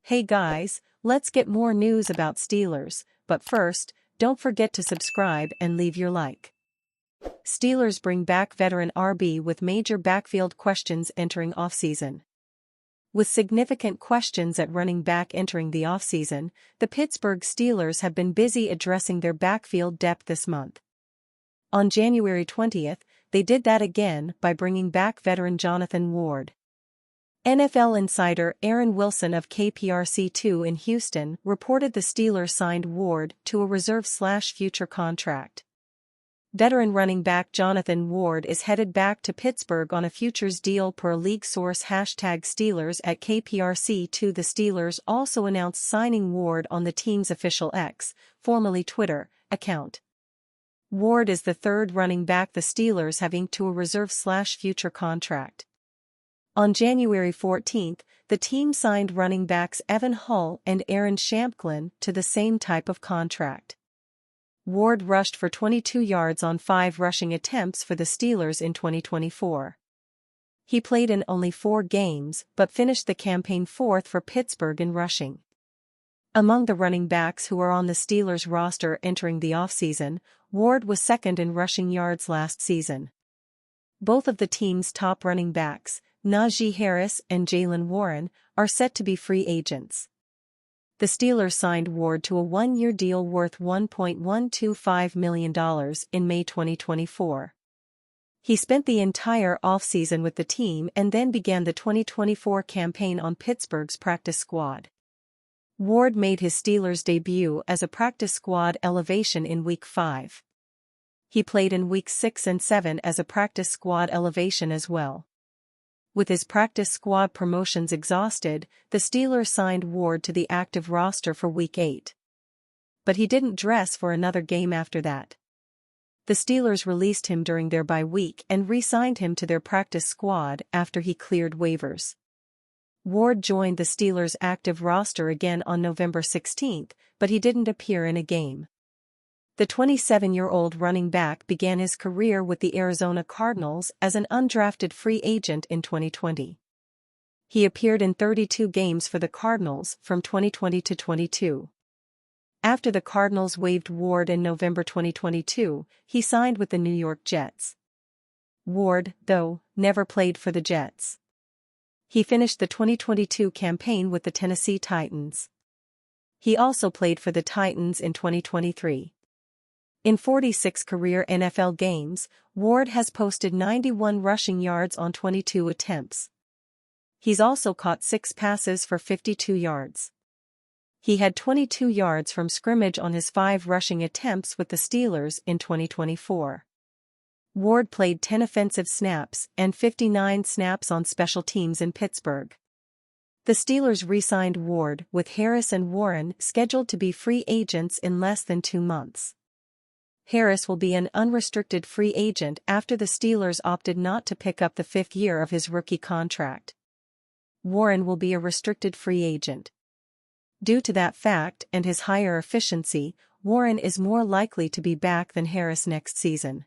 Hey guys, let's get more news about Steelers, but first, don't forget to subscribe and leave your like. Steelers bring back veteran RB with major backfield questions entering offseason. With significant questions at running back entering the offseason, the Pittsburgh Steelers have been busy addressing their backfield depth this month. On January 20th, they did that again by bringing back veteran Jonathan Ward. NFL insider Aaron Wilson of KPRC2 in Houston reported the Steelers signed Ward to a reserve/future contract. Veteran running back Jonathan Ward is headed back to Pittsburgh on a futures deal per league source #Steelers at KPRC2. The Steelers also announced signing Ward on the team's official X, formerly Twitter, account. Ward is the third running back the Steelers have inked to a reserve/future contract. On January 14th, the team signed running backs Evan Hull and Aaron Shampklin to the same type of contract. Ward rushed for 22 yards on 5 rushing attempts for the Steelers in 2024. He played in only 4 games but finished the campaign 4th for Pittsburgh in rushing. Among the running backs who are on the Steelers roster entering the offseason, Ward was second in rushing yards last season. Both of the team's top running backs, Najee Harris and Jaylen Warren, are set to be free agents. The Steelers signed Ward to a 1-year deal worth $1.125 million in May 2024. He spent the entire offseason with the team and then began the 2024 campaign on Pittsburgh's practice squad. Ward made his Steelers debut as a practice squad elevation in Week 5. He played in Weeks 6 and 7 as a practice squad elevation as well. With his practice squad promotions exhausted, the Steelers signed Ward to the active roster for Week 8. But he didn't dress for another game after that. The Steelers released him during their bye week and re-signed him to their practice squad after he cleared waivers. Ward joined the Steelers' active roster again on November 16, but he didn't appear in a game. The 27-year-old running back began his career with the Arizona Cardinals as an undrafted free agent in 2020. He appeared in 32 games for the Cardinals from 2020 to 22. After the Cardinals waived Ward in November 2022, he signed with the New York Jets. Ward, though, never played for the Jets. He finished the 2022 campaign with the Tennessee Titans. He also played for the Titans in 2023. In 46 career NFL games, Ward has posted 91 rushing yards on 22 attempts. He's also caught 6 passes for 52 yards. He had 22 yards from scrimmage on his 5 rushing attempts with the Steelers in 2024. Ward played 10 offensive snaps and 59 snaps on special teams in Pittsburgh. The Steelers re-signed Ward with Harris and Warren scheduled to be free agents in less than 2 months. Harris will be an unrestricted free agent after the Steelers opted not to pick up the 5th year of his rookie contract. Warren will be a restricted free agent. Due to that fact and his higher efficiency, Warren is more likely to be back than Harris next season.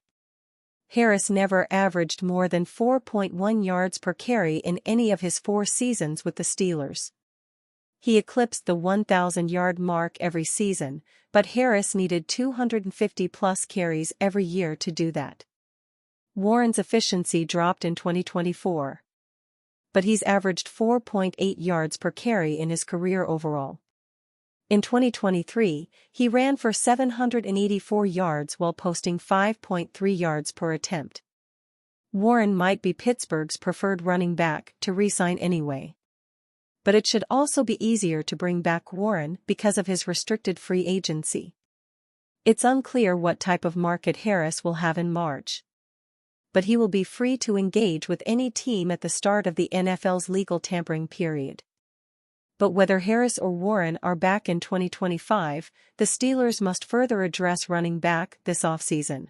Harris never averaged more than 4.1 yards per carry in any of his 4 seasons with the Steelers. He eclipsed the 1,000-yard mark every season, but Harris needed 250-plus carries every year to do that. Warren's efficiency dropped in 2024. But he's averaged 4.8 yards per carry in his career overall. In 2023, he ran for 784 yards while posting 5.3 yards per attempt. Warren might be Pittsburgh's preferred running back to re-sign anyway. But it should also be easier to bring back Warren because of his restricted free agency. It's unclear what type of market Harris will have in March. But he will be free to engage with any team at the start of the NFL's legal tampering period. But whether Harris or Warren are back in 2025, the Steelers must further address running back this offseason.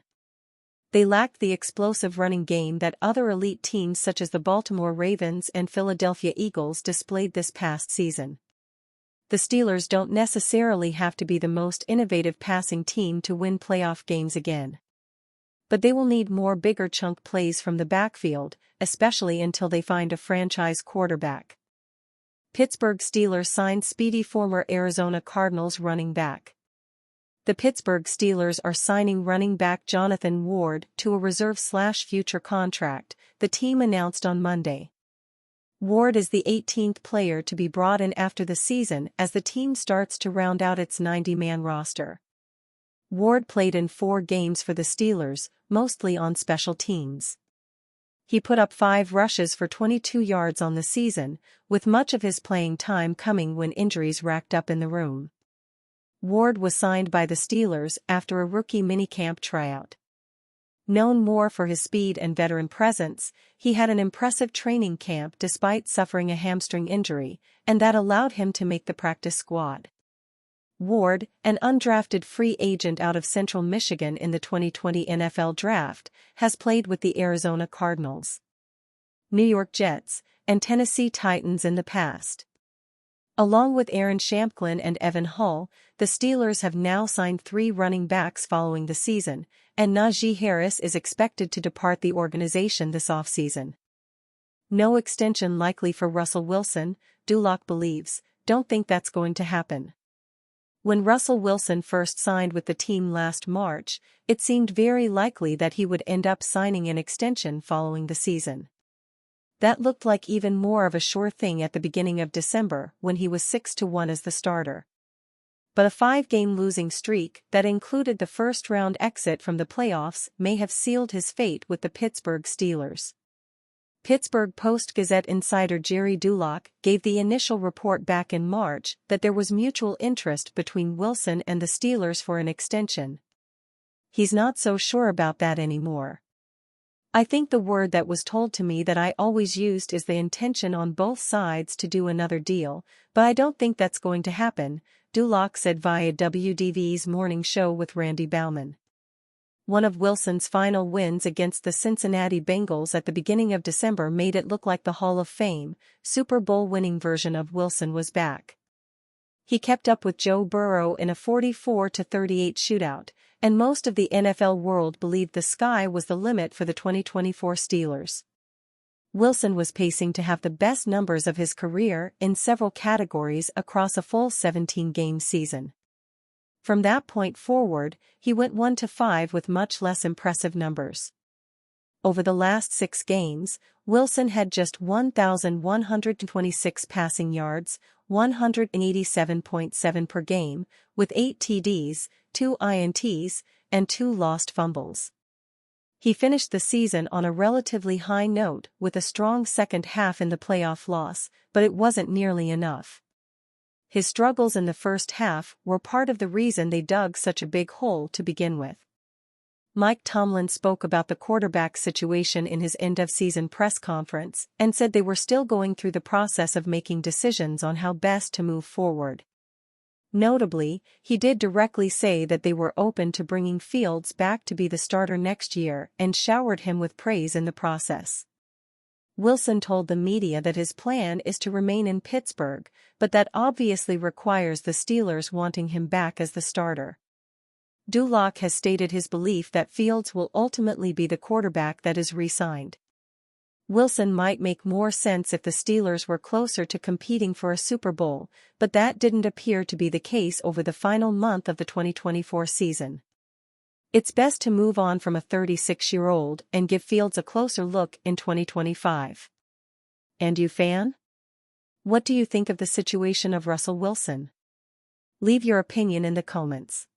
They lacked the explosive running game that other elite teams such as the Baltimore Ravens and Philadelphia Eagles displayed this past season. The Steelers don't necessarily have to be the most innovative passing team to win playoff games again. But they will need more bigger chunk plays from the backfield, especially until they find a franchise quarterback. Pittsburgh Steelers signed speedy former Arizona Cardinals running back. The Pittsburgh Steelers are signing running back Jonathan Ward to a reserve/future contract, the team announced on Monday. Ward is the 18th player to be brought in after the season as the team starts to round out its 90-man roster. Ward played in 4 games for the Steelers, mostly on special teams. He put up 5 rushes for 22 yards on the season, with much of his playing time coming when injuries racked up in the room. Ward was signed by the Steelers after a rookie minicamp tryout. Known more for his speed and veteran presence, he had an impressive training camp despite suffering a hamstring injury, and that allowed him to make the practice squad. Ward, an undrafted free agent out of Central Michigan in the 2020 NFL Draft, has played with the Arizona Cardinals, New York Jets, and Tennessee Titans in the past. Along with Aaron Shamplin and Evan Hull, the Steelers have now signed 3 running backs following the season, and Najee Harris is expected to depart the organization this offseason. No extension likely for Russell Wilson, Duloc believes. Don't think that's going to happen. When Russell Wilson first signed with the team last March, it seemed very likely that he would end up signing an extension following the season. That looked like even more of a sure thing at the beginning of December when he was 6-1 as the starter. But a 5-game losing streak that included the first-round exit from the playoffs may have sealed his fate with the Pittsburgh Steelers. Pittsburgh Post-Gazette insider Jerry Duloc gave the initial report back in March that there was mutual interest between Wilson and the Steelers for an extension. He's not so sure about that anymore. I think the word that was told to me that I always used is the intention on both sides to do another deal, but I don't think that's going to happen, Duloc said via WDV's morning show with Randy Baumann. One of Wilson's final wins against the Cincinnati Bengals at the beginning of December made it look like the Hall of Fame, Super Bowl-winning version of Wilson was back. He kept up with Joe Burrow in a 44-38 shootout, and most of the NFL world believed the sky was the limit for the 2024 Steelers. Wilson was pacing to have the best numbers of his career in several categories across a full 17-game season. From that point forward, he went 1-5 with much less impressive numbers. Over the last 6 games, Wilson had just 1,126 passing yards, 187.7 per game, with 8 TDs, 2 INTs, and 2 lost fumbles. He finished the season on a relatively high note with a strong second half in the playoff loss, but it wasn't nearly enough. His struggles in the first half were part of the reason they dug such a big hole to begin with. Mike Tomlin spoke about the quarterback situation in his end-of-season press conference and said they were still going through the process of making decisions on how best to move forward. Notably, he did directly say that they were open to bringing Fields back to be the starter next year and showered him with praise in the process. Wilson told the media that his plan is to remain in Pittsburgh, but that obviously requires the Steelers wanting him back as the starter. Duloc has stated his belief that Fields will ultimately be the quarterback that is re-signed. Wilson might make more sense if the Steelers were closer to competing for a Super Bowl, but that didn't appear to be the case over the final month of the 2024 season. It's best to move on from a 36-year-old and give Fields a closer look in 2025. And you, fan? What do you think of the situation of Russell Wilson? Leave your opinion in the comments.